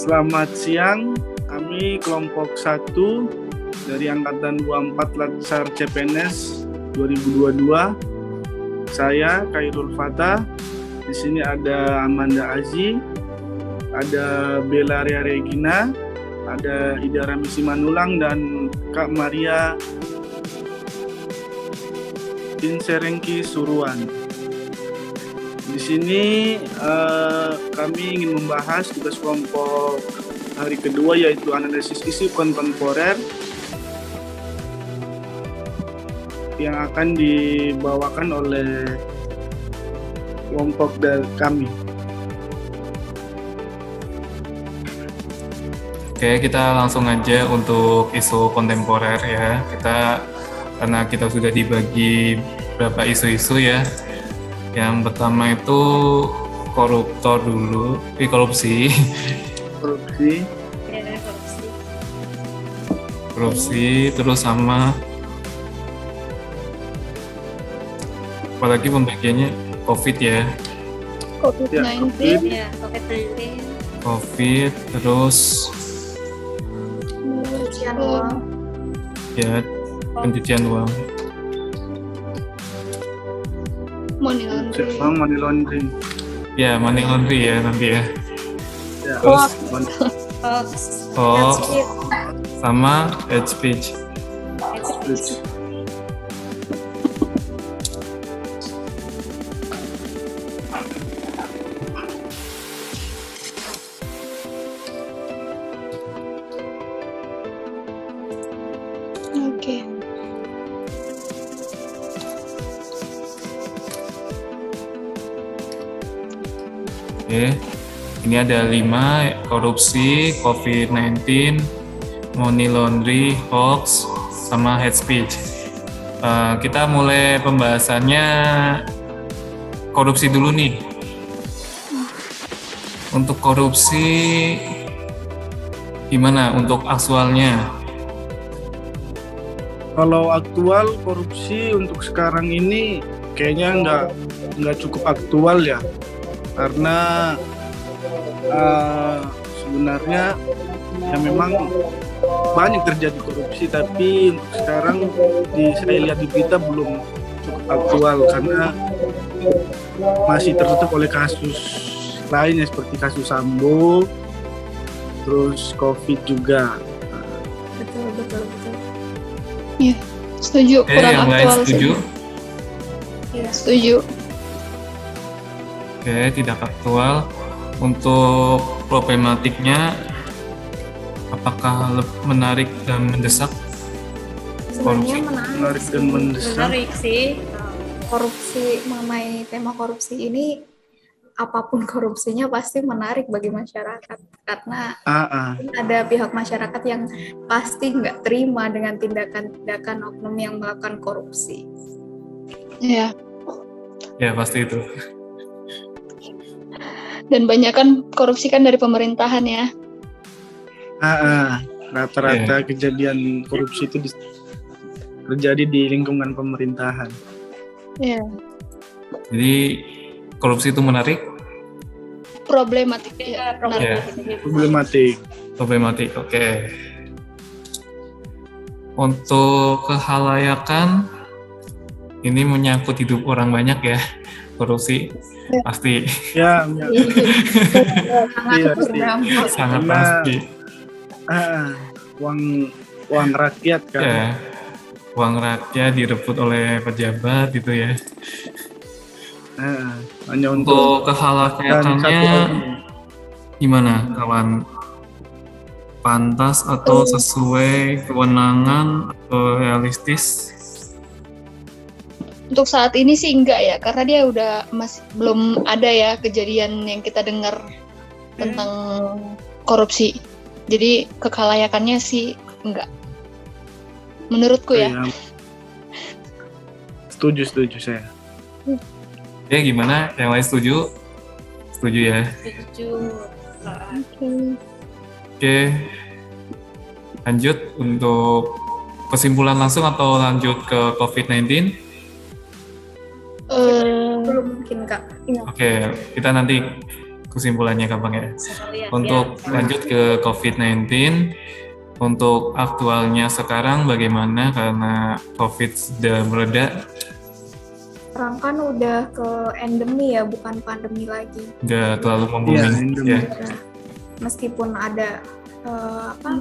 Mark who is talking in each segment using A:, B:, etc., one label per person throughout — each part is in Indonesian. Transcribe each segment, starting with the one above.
A: Selamat siang, kami kelompok 1 dari Angkatan 24 Latsar CPNS 2022. Saya Khairul Fatah. Di sini ada Amanda Azi, ada Bella Ria Regina, ada Ida Ramisi Manulang dan Kak Maria Inserengki Suruan. Di sini kami ingin membahas tugas kelompok hari kedua, yaitu analisis isu kontemporer yang akan dibawakan oleh kelompok dari kami.
B: Oke, kita langsung aja untuk isu kontemporer ya. Karena kita sudah dibagi beberapa isu-isu ya. Yang pertama itu koruptor dulu, korupsi. Korupsi, terus sama apalagi pembagiannya COVID ya.
C: COVID-19.
D: Ya, COVID-19.
B: COVID, terus
D: Pencucian uang.
B: ya pencucian uang.
C: Money laundering.
A: Money laundering.
B: Ya, money laundry ya nanti ya.
A: Ya,
B: Terus
D: Hoax.
B: hoax
D: Speech.
B: sama hate speech.
C: Oke.
B: Oke, ini ada 5, korupsi, COVID-19, money laundry, hoax, sama hate speech. Kita mulai pembahasannya korupsi dulu nih. Untuk korupsi, gimana untuk aktualnya?
A: Kalau aktual korupsi untuk sekarang ini kayaknya nggak cukup aktual ya, karena sebenarnya ya memang banyak terjadi korupsi, tapi untuk sekarang saya lihat di berita belum cukup aktual karena masih tertutup oleh kasus lainnya seperti kasus Sambo, terus COVID juga.
D: Betul.
C: Iya, setuju. Kurang
B: Yang lain
C: aktual
B: setuju?
C: sih. Setuju.
B: Oke, tidak aktual. Untuk problematiknya, apakah menarik dan mendesak?
D: Sebenarnya
A: Menarik dan mendesak.
D: menarik sih. Korupsi, mengenai tema korupsi ini, apapun korupsinya pasti menarik bagi masyarakat, karena ada pihak masyarakat yang pasti nggak terima dengan tindakan-tindakan oknum yang melakukan korupsi.
C: Ya.
B: Ya, pasti itu.
C: Dan banyak kan korupsi kan dari pemerintahan ya.
A: Rata-rata kejadian korupsi itu terjadi di lingkungan pemerintahan.
C: Iya.
B: Jadi, korupsi itu menarik?
C: Problematik ya.
A: Problematik.
B: Oke. Untuk kehalayakan, ini menyangkut hidup orang banyak ya, korupsi pasti.
A: Ya,
D: Sangat berdampak.
B: Sangat
A: Karena,
B: pasti.
A: uang rakyat kan.
B: Ya, uang rakyat direbut oleh pejabat gitu ya.
A: Hanya
B: Untuk
A: satu
B: kehalayakannya
A: orang.
B: gimana kawan? Pantas atau sesuai kewenangan atau realistis?
C: Untuk saat ini sih enggak ya, karena dia masih belum ada ya kejadian yang kita dengar tentang korupsi. Jadi kekalayakannya sih enggak. Menurutku ya.
A: Setuju saya.
B: Ya gimana? Yang lain setuju? Setuju ya?
D: Setuju.
B: Oke. Lanjut untuk kesimpulan langsung atau lanjut ke COVID-19?
D: Belum mungkin Kak.
B: Oke, kita nanti kesimpulannya gampang ya.
E: Sekalian,
B: Untuk
E: ya.
B: lanjut ke COVID-19, untuk aktualnya sekarang bagaimana karena COVID sudah mereda,
D: Sekarang kan udah ke endemi ya, bukan pandemi lagi.
B: nggak terlalu
A: Iya,
B: membumi
A: endemi.
B: ya.
D: Ya, meskipun ada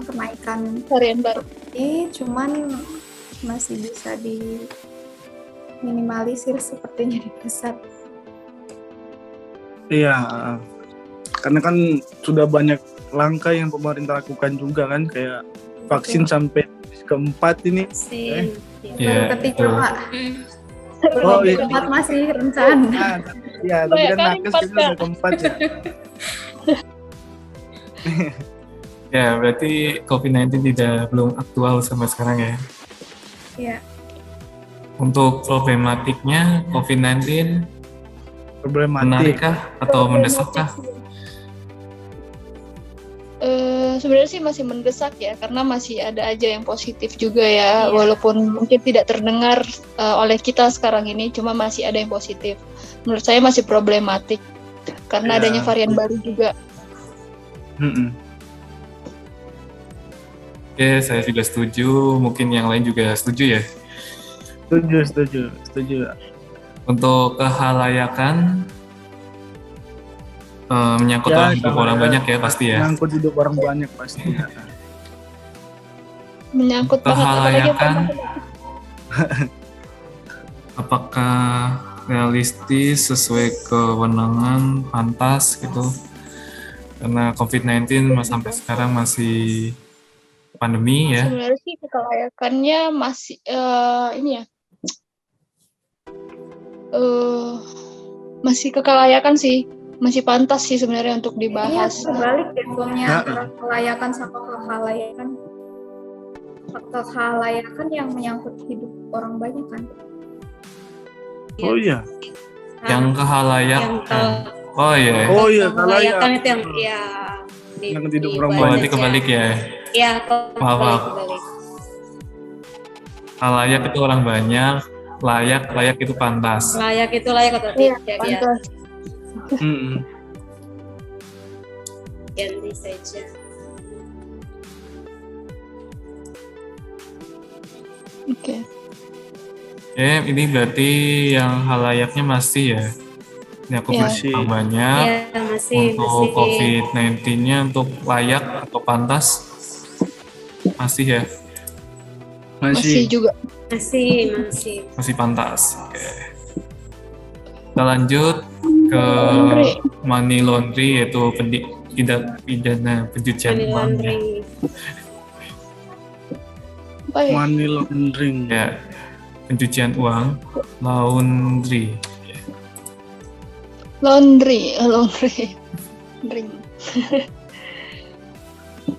D: kenaikan
C: Varian baru.
D: cuman masih bisa diminimalisir sepertinya di pusat.
A: Iya, karena kan sudah banyak langkah yang pemerintah lakukan juga kan, kayak vaksin sampai keempat ini.
E: Vaksin.
B: Iya,
D: Baru ketiga
B: betul.
D: Pak.
A: Oh,
D: Belum
A: iya.
D: keempat masih rencana.
A: Iya, tapi
C: Banyak
A: kan
C: kali
A: nakes
C: empat,
A: kita udah
C: Kak.
A: keempat ya.
B: Ya, berarti COVID-19 belum aktual sampai sekarang ya.
D: Iya.
B: Untuk problematiknya COVID-19
A: Problematik.
B: menarikkah atau mendesakkah?
C: Sebenarnya sih masih mendesak ya, karena masih ada aja yang positif juga ya,
E: Iya.
C: walaupun mungkin tidak terdengar oleh kita sekarang ini, cuma masih ada yang positif. Menurut saya masih problematik karena
A: Iya.
C: adanya varian baru juga.
A: Mm-mm.
B: Oke, saya juga setuju. Mungkin yang lain juga setuju ya.
A: Setuju.
B: Untuk kehalayakan menyangkut
A: Ya,
B: hidup orang banyak ya pasti ya.
A: Menyangkut hidup orang banyak pasti. Ya.
C: Menyangkut banget, apalagi
B: Kehalayakan, apakah realistis, sesuai kewenangan, pantas gitu? Karena COVID-19 sampai sekarang masih pandemi ya.
C: sebenarnya sih kelayakannya masih ini ya, masih kekelayakan sih, masih pantas sih sebenarnya untuk
D: Ini
C: dibahas.
D: terbalik deh formnya
A: Ya.
D: antara kelayakan sama kehalayakan. Kehalayakan yang menyangkut hidup orang banyak kan.
A: Oh iya.
B: Yang kehalayak.
E: Yang ke-
B: Oh iya.
A: Oh iya,
E: kelayakan
A: kelayak.
E: itu yang ya
A: Yang hidup orang
B: Oh,
A: banyak.
B: berarti kebalik ya.
E: Ya,
B: Maaf.
E: kebalik.
B: Halayak itu orang banyak, layak itu pantas.
E: Layak itu layak atau
C: Iya,
E: tidak ya.
C: pantas.
A: Mm-mm.
E: Ganti saja.
C: Oke.
B: Ini berarti yang halayaknya masih ya. Ini aku
C: Iya.
B: masih banyak.
E: Ya, masih
B: Untuk COVID-19-nya untuk layak atau pantas masih ya,
C: Masih juga.
E: masih.
B: pantas. Oke. Kita lanjut ke
C: Laundry.
B: money laundry, yaitu tindak pidana pencucian
E: Money
B: uang ya.
E: laundering.
C: Apa ya?
A: Money laundering.
B: Ya, pencucian uang, laundry.
C: Laundry. Ring.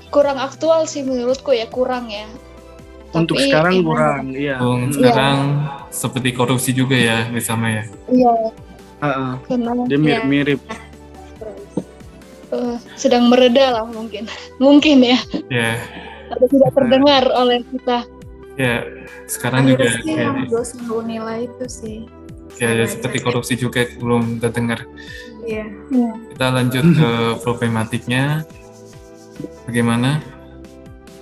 C: Kurang aktual sih menurutku ya, kurang ya.
A: Untuk
C: Tapi
A: sekarang
C: emang-
A: kurang, iya.
B: Sekarang seperti korupsi juga ya, bersama ya.
C: Iya,
A: Heeh.
C: karena
A: Dia mirip-mirip.
C: sedang mereda lah mungkin. Mungkin ya,
B: Ya,
C: atau tidak terdengar oleh kita.
B: ya. Sekarang juga
D: Akhirnya sih
B: ya,
D: yang dosen Unila itu sih.
B: ya, seperti korupsi juga belum terdengar.
D: Iya.
B: Kita lanjut ke problematiknya. Bagaimana?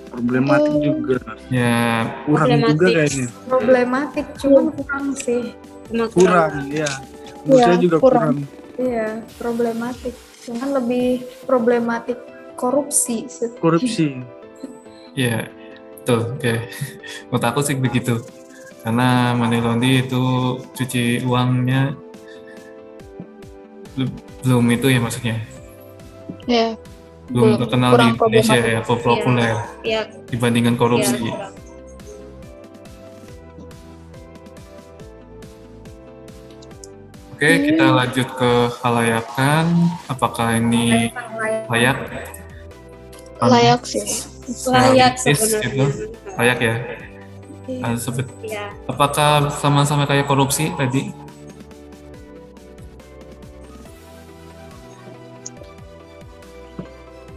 A: Problematik juga.
B: Ya,
A: Kurang juga
E: Problematik.
A: kayaknya.
D: Problematik cuman kurang sih.
E: Cuma
A: Kurang, iya. Menurut
C: Iya,
A: saya juga
C: kurang.
A: kurang.
D: Iya, problematik. Cuman lebih problematik korupsi.
A: Korupsi.
B: ya, betul. Oke, menurut aku sih begitu. Karena money laundry itu cuci uangnya belum itu ya maksudnya.
C: Ya,
B: Belum terkenal di
C: kurang
B: Indonesia
C: problematik.
B: ya, populer
E: ya,
B: dibandingkan korupsi.
E: ya, kurang.
B: Oke, kita lanjut ke halayakan. Apakah ini layak?
C: layak sih.
E: Layak
B: Realistis gitu?
E: sebenarnya.
B: Layak ya?
D: Iya.
E: Ya,
B: Apakah sama-sama kayak korupsi tadi?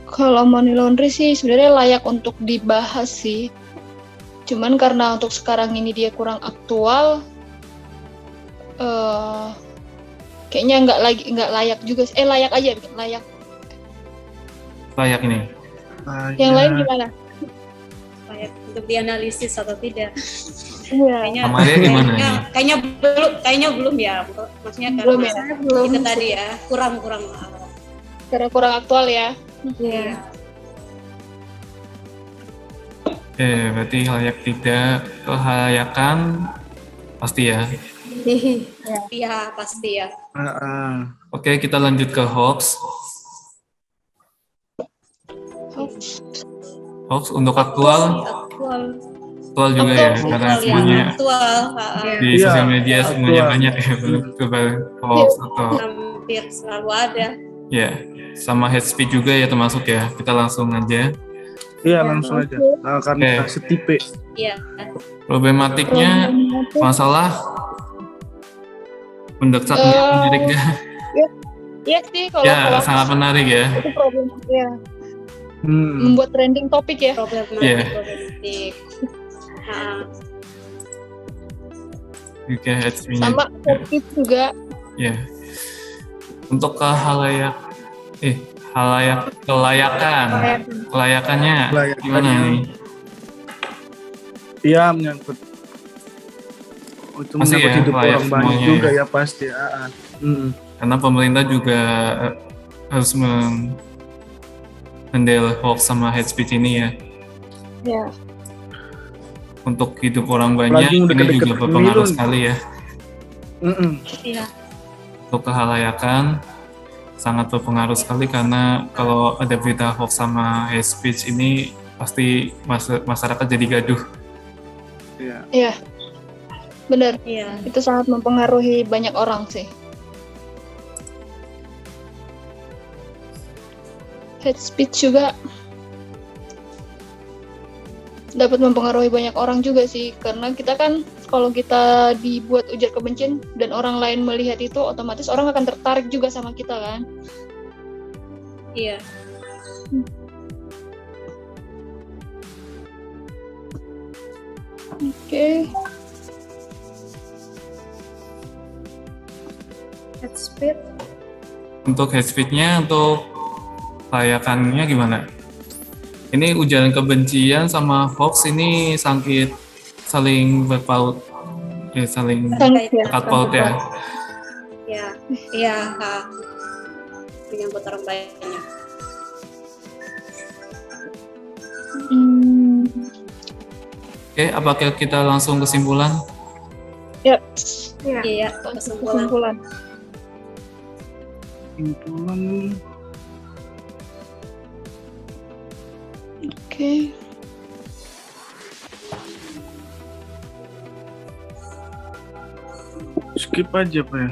C: Kalau money laundry sih sebenarnya layak untuk dibahas sih. Cuman karena untuk sekarang ini dia kurang aktual, kayaknya nggak layak juga. Layak aja, layak
B: layak ini?
C: Yang lain gimana?
E: Layak untuk dianalisis atau tidak?
C: Iya.
B: Sama dia gimana nih?
E: Kayaknya belum ya. Maksudnya
C: Belum
E: karena
C: ya?
D: Belum.
E: itu tadi ya kurang.
C: Karena kurang aktual ya.
D: Iya.
B: Oke, berarti layak tidak, kelayakan pasti ya.
E: Iya pasti ya.
B: Oke, kita lanjut ke hoax. Hoax untuk aktual juga ya, karena semuanya di sosial media semuanya banyak ya, belum hoax atau
E: Hampir selalu ada.
B: ya, sama hate speech juga ya termasuk ya. Kita langsung aja.
A: Iya, langsung aja. Karena setipe.
E: Iya.
B: Problematiknya masalah mendesaknya menariknya.
C: Iya sih kalau
B: Ya,
C: hoax
B: sangat menarik ya.
C: itu problematiknya. Membuat trending topik ya.
E: Problematik.
B: Juga hate speech.
C: Sama topik juga.
B: Ya. Untuk kelayakannya gimana nih?
A: Iya, menyangkut itu
B: Masih
A: menyangkut
B: ya,
A: hidup
B: layak
A: orang banyak
B: semuanya
A: juga
B: ya.
A: ya pasti.
B: Karena pemerintah juga harus handle hoax sama hate speech ini ya.
C: Ya.
B: Untuk hidup orang banyak
A: Apalagi udah
B: ini
A: deket-deket
B: juga berpengaruh
A: pemilu.
B: sekali ya.
E: Iya.
B: Untuk kehalayakan sangat berpengaruh sekali karena kalau ada berita hoax sama hate speech ini pasti masyarakat jadi gaduh.
C: Iya. Benar.
E: Iya.
C: Itu sangat mempengaruhi banyak orang sih. Hate speech juga dapat mempengaruhi banyak orang juga sih, karena kita kan kalau kita dibuat ujar kebencian dan orang lain melihat itu, otomatis orang akan tertarik juga sama kita kan.
E: Iya.
C: Oke.
D: Hate speech.
B: Untuk hate speech-nya, untuk layakannya gimana? Ini ujaran kebencian sama hoax ini saling berpaut, saling dekat paut ya.
E: Iya. Menyangkut orang banyak.
B: Oke, apakah kita langsung kesimpulan?
C: Yap.
E: Iya.
C: Kesimpulan. Oke.
A: Skip aja Pak ya.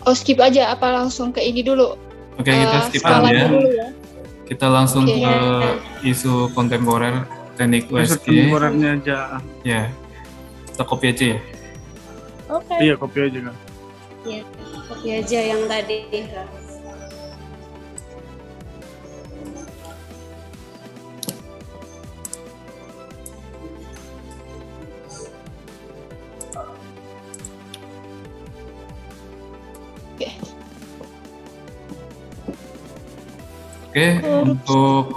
C: Oh, skip aja apa langsung ke ini dulu?
B: Oke, kita skip
C: skalanya
B: aja.
C: dulu ya.
B: Kita langsung ke isu kontemporer teknik USG.
A: Kontemporernya aja.
B: Ya, kita copy aja ya.
C: Oke.
A: Iya, copy aja kan.
E: Iya. Kopi aja yang tadi.
B: Oke, untuk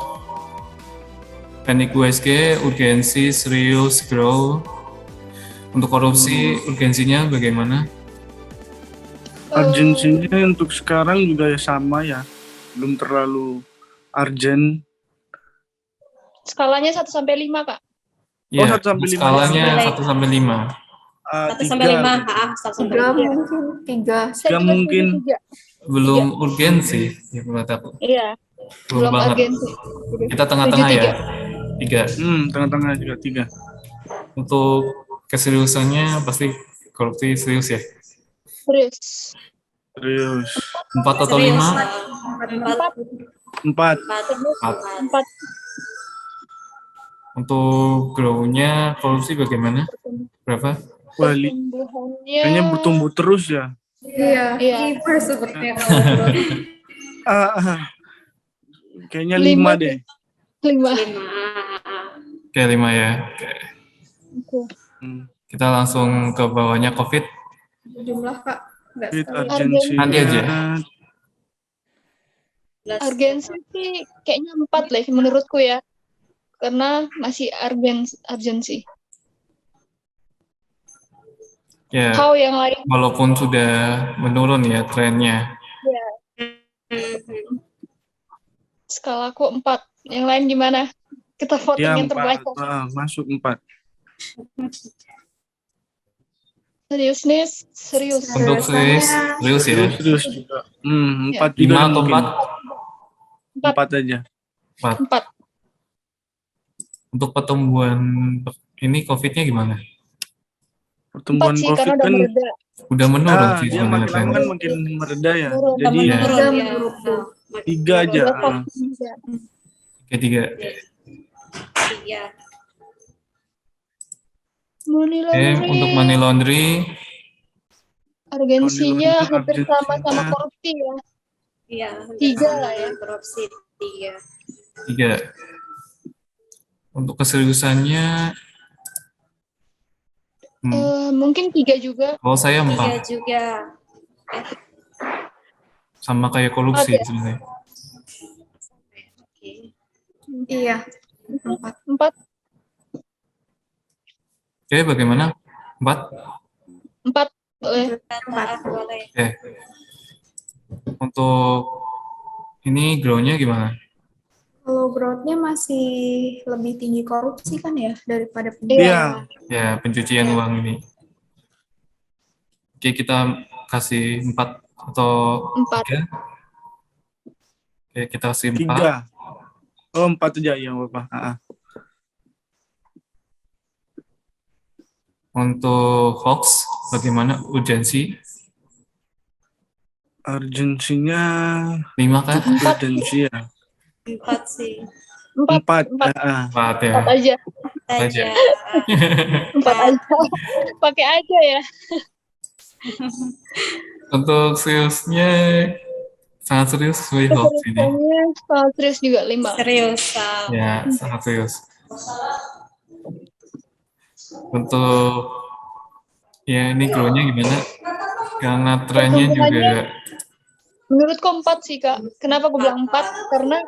B: teknik USG urgensi serius grow. Untuk korupsi urgensinya bagaimana?
A: Urgensinya untuk sekarang juga ya sama ya, belum terlalu urgent.
C: Skalanya 1 sampai 5, Kak.
B: Iya,
A: 1 sampai 5.
B: skalanya 1 sampai 5.
E: 1 sampai 5. 1 sampai 5.
D: Tiga
A: mungkin.
B: Belum urgensi ya menurut aku.
C: Iya.
B: Belum banget.
C: urgensi.
B: Kita tengah-tengah ya. 3.
A: Tengah-tengah juga 3.
B: Untuk keseriusannya pasti korupsi serius ya.
C: Serius.
B: 4 atau 5?
A: 4.
B: Untuk grow-nya korupsi bagaimana? Berapa?
A: Wah,
C: Pertumbuhannya
A: kayaknya bertumbuh terus ya.
D: Iya. Sepertinya.
A: Kayaknya 5 deh.
C: 5.
B: Oke, 5 ya. Oke. Kita langsung ke bawahnya COVID.
D: Jumlah Kak.
A: Urgensi.
B: Nanti aja.
C: Urgensi sih kayaknya 4 lah menurutku ya. Karena masih urgensi.
B: Ya,
C: How yang lain?
B: walaupun sudah menurun ya trennya.
C: Ya, skalaku 4. Yang lain gimana? Kita voting
A: Ya,
C: yang
A: 4.
C: terbanyak.
A: Masuk 4.
C: Serius nih, serius.
B: Untuk serius ya.
A: Serius juga. 4 juga
B: 5 atau
A: mungkin.
B: 4?
A: 4 aja.
B: 4. Untuk pertumbuhan ini COVID-nya gimana?
A: Pertumbuhan
C: 4 sih,
A: COVID
C: karena udah
A: kan
C: mereda.
B: Udah menurun sih
A: dia
B: sebenarnya
A: makin lama kan
B: trennya.
A: makin mereda ya.
C: Menurun.
A: Jadi
B: Ya,
D: Tiga menurutku.
A: 3 aja.
C: Udah vaksin juga.
B: ketiga.
E: Iya.
C: Money
B: Oke,
C: laundering.
B: untuk money laundry,
C: Urgensinya
A: Money laundering,
C: hampir sama
A: urgensinya.
C: korupsi ya.
E: Iya.
C: 3 lah ya.
E: Korupsi 3.
B: 3. Untuk keseriusannya,
C: Mungkin 3 juga.
B: kalau saya
E: 3
B: 4.
E: juga.
B: Sama kayak korupsi
C: 4 ya?
B: sebenarnya.
E: Oke.
D: Iya, 4.
C: 4.
B: Oke, bagaimana? 4?
C: 4 boleh.
E: Boleh.
B: Oke. Untuk ini grow-nya gimana?
D: Kalau growth-nya masih lebih tinggi korupsi kan ya daripada
A: Iya.
B: Ya, pencucian uang ini. Oke, kita kasih 4 atau
C: 4.
B: 3? Oke, kita kasih 4.
A: 3. Oh, 4 aja ya, Bapak.
B: Untuk hoax, bagaimana urgensi?
A: Urgensinya
B: 5 kan?
A: cukup urgensi ya.
E: 4 sih.
C: 4.
A: 4.
B: 4 ya.
C: 4 aja.
E: Aja.
C: 4 aja. Pakai aja ya.
B: Untuk seriusnya sangat serius sesuai hoax ini.
C: Keseriusannya sangat serius juga 5.
E: Serius.
B: Ya, sangat serius. Untuk ya ini grow-nya gimana? Karena trennya juga
C: Menurutku 4 sih Kak. Kenapa aku bilang 4? Karena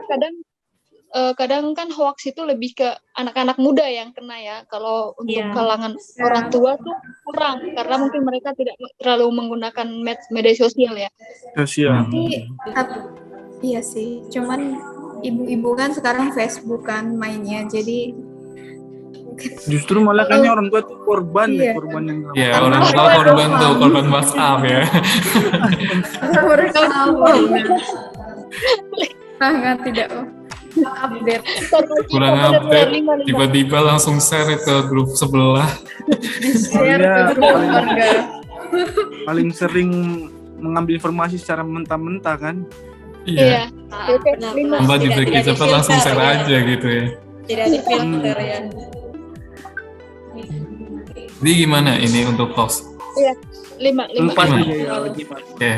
C: kadang kan hoax itu lebih ke anak-anak muda yang kena ya. Kalau untuk kalangan orang tua tuh kurang karena mungkin mereka tidak terlalu menggunakan media sosial ya.
A: Sosial.
D: Iya sih, cuman ibu-ibu kan sekarang Facebook kan mainnya, jadi
A: Justru malah kayaknya orang tua tuh korban
D: Iya.
A: korban yang
B: ya orang tua korban tuh, korban WhatsApp ya.
D: mereka sangat tidak update.
B: Kurang update, tiba-tiba langsung share ke grup sebelah.
D: Share
A: Iya,
D: ke grup keluarga.
A: paling sering mengambil informasi secara mentah-mentah kan.
B: Iya.
E: Benar-benar.
B: Tambah
E: Tidak
B: diberi cepat langsung
E: difilter,
B: share
E: ya.
B: aja gitu ya.
E: Tidak difilter ya.
B: Jadi gimana ini untuk hoax?
C: Iya, 5.
A: 4
B: Lima.
A: aja ya. 5.
B: Oke.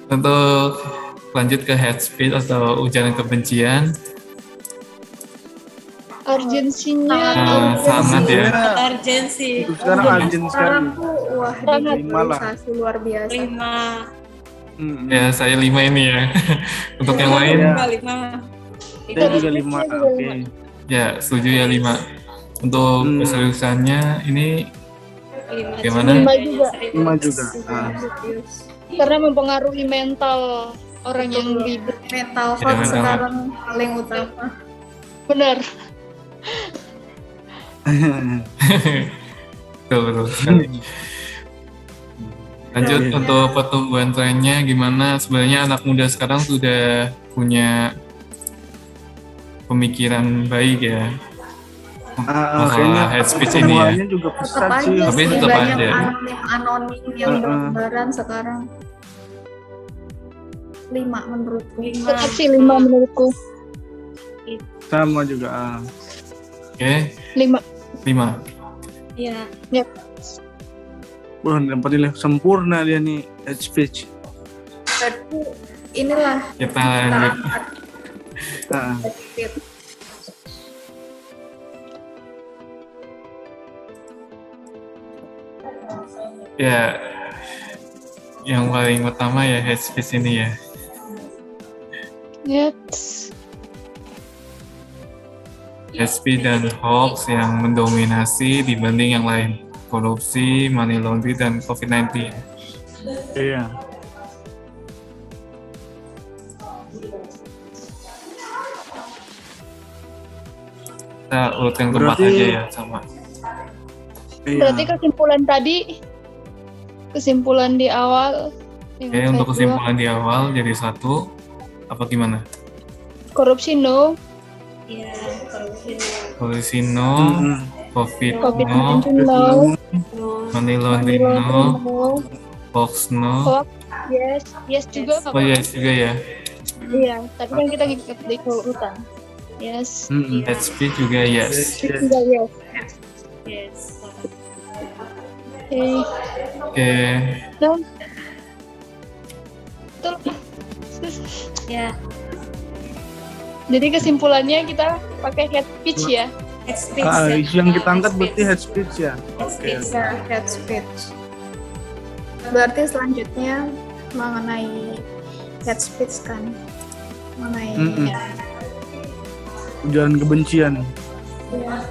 B: Untuk lanjut ke hate speech atau ujaran kebencian,
C: Urgensinya
B: sangat ya.
E: Urgensi.
A: Untuk sekarang urgent sekali.
D: Sekarang tuh wah
C: Sangat.
D: digitalisasi luar biasa.
E: 5.
B: Ya saya 5 ini ya. Untuk yang lain,
A: Iya.
E: 5.
A: Saya juga 5. Oke.
B: ya setuju ya 5. Untuk keseriusannya ini
E: 5
B: Gimana?
C: 5 juga.
A: 5 juga.
C: Karena mempengaruhi mental orang yang ribet.
D: Mental
B: Ya,
D: health
B: mental
D: sekarang paling utama.
C: Benar.
B: betul sekali. Lanjut untuk pertumbuhan trennya gimana? Sebenarnya anak muda sekarang sudah punya pemikiran baik ya. Masalah hate speech ini ya.
A: Pertumbuhannya juga
D: Tetap
A: pesat
D: aja
A: sih.
B: Tapi
D: sih
B: tetap
D: banyak
B: aja.
D: anonim yang berlebaran sekarang. 5 menurutku.
C: Tetap sih 5 menurutku.
A: Sama juga.
B: Oke,
C: 5.
B: 5.
E: Iya.
A: Wah, dapat nilai sempurna dia nih hate speech.
D: Berarti inilah
B: Kita lanjut.
A: Ah,
B: Ya, yang paling utama ya hate speech ini ya.
C: Yes.
B: SP dan hoax yang mendominasi dibanding yang lain. Korupsi, money laundering, dan COVID-19.
A: Iya.
B: Kita urut yang keempat
A: Berarti-
B: aja ya, sama.
A: Iya.
C: Berarti kesimpulan di awal. yang
B: Oke,
C: saya
B: untuk
C: buat,
B: kesimpulan di awal jadi 1, apa gimana?
C: korupsi no,
E: Iya, korupsi.
B: Korupsi no,
A: Mm-mm.
B: COVID no,
C: COVID-19 no,
B: money
C: money
B: laundering no,
C: laundering no,
B: hoax no.
C: hoax yes juga nggak
B: Oh
C: apa-apa.
B: yes juga ya.
C: Iya, tapi kan kita ngikut di urutan. Yes.
A: Mm-mm.
B: SP juga yes.
A: Yes.
C: Juga yes.
E: Yes.
C: Oke.
B: Oke,
C: Nah, betul.
E: Ya,
C: Jadi kesimpulannya kita pakai head speech ya.
E: head speech.
A: Isu yang kita angkat berarti head speech ya. Oke.
D: Ya, head speech. Berarti selanjutnya mengenai head speech kan, mengenai
A: Mm-mm. Ujaran kebencian.
D: ya,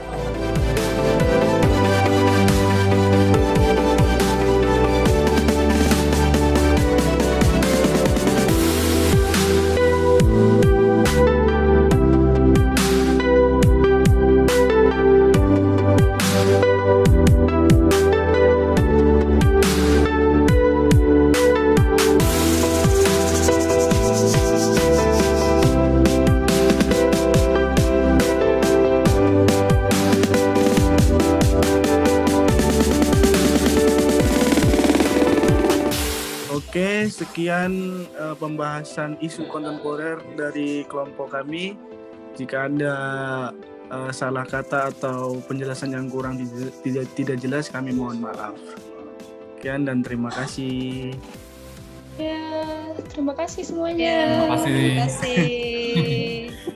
A: Oke, sekian pembahasan isu kontemporer dari kelompok kami. Jika ada salah kata atau penjelasan yang kurang tidak jelas, kami mohon maaf. Sekian dan terima kasih.
C: Ya, terima kasih semuanya.
E: Ya,
B: Terima kasih.
E: terima kasih.